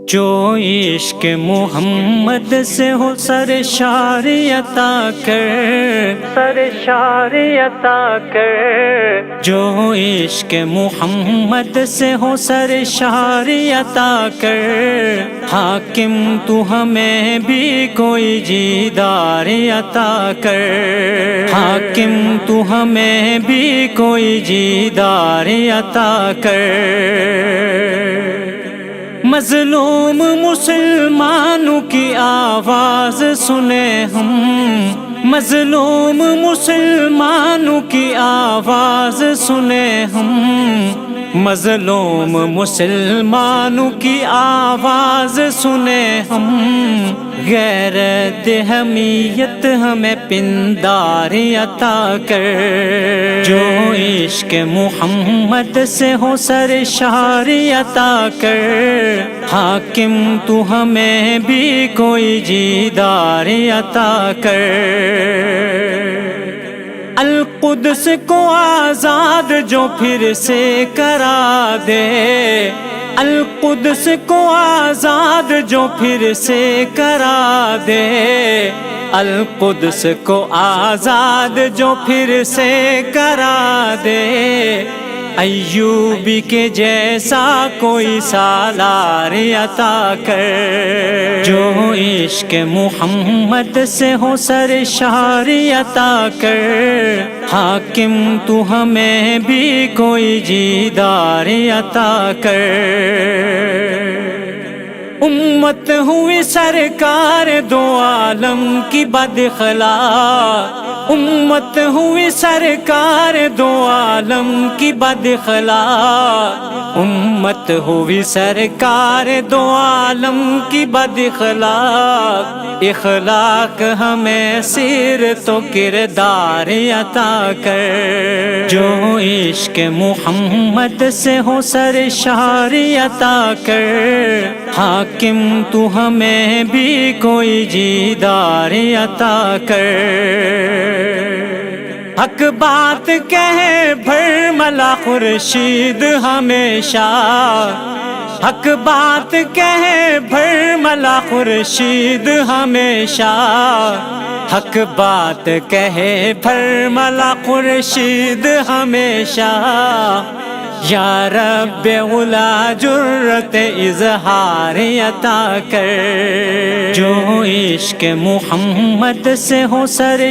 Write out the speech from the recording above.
جو عشق محمد سے ہو سرشار عطا کر، سرشار عطا کر۔ جو عشق محمد سے ہو سرشار عطا کر، حاکم تو ہمیں بھی کوئی دیدار عطا کر، حاکم تو ہمیں بھی کوئی دیدار عطا کر۔ مظلوم مسلمانوں کی آواز سنیں ہم، مظلوم مسلمانوں کی آواز سنیں ہم، مظلوم مسلمانوں کی آواز سنیں ہم۔ غیرت حمیت ہمیں پندار عطا کر، جو عشق محمد سے ہو سرشار عطا کر، حاکم تو ہمیں بھی کوئی دیدار عطا کر۔ القدس کو آزاد جو پھر سے کرا دے، القدس کو آزاد جو پھر سے کرا دے، القدس کو آزاد جو پھر سے کرا دے۔ ایوبی کے جیسا کوئی سالار عطا کر، جو عشق محمد سے ہو سرشار عطا کر، حاکم تو ہمیں بھی کوئی دیدار عطا کر۔ امت ہوئی سرکار دو عالم کی بداخلاق، امت ہوئی سرکار دو عالم کی بداخلاق، امت ہوئی سرکار دو عالم کی بداخلاق۔ اخلاق ہمیں سیرت و کردار عطا کر، جو عشق محمد سے ہو سرشار عطا کر، حاکم تو ہمیں بھی کوئی دیدار عطا کر۔ حق بات کہے بھرملا خورشید ہمیشہ، حق بات کہے بھرملا خورشید ہمیشہ، حق بات کہے بھرملا خورشید ہمیشہ۔ یا رب اولا جرت اظہار عطا کر، جو عشق محمد سے ہو سرشار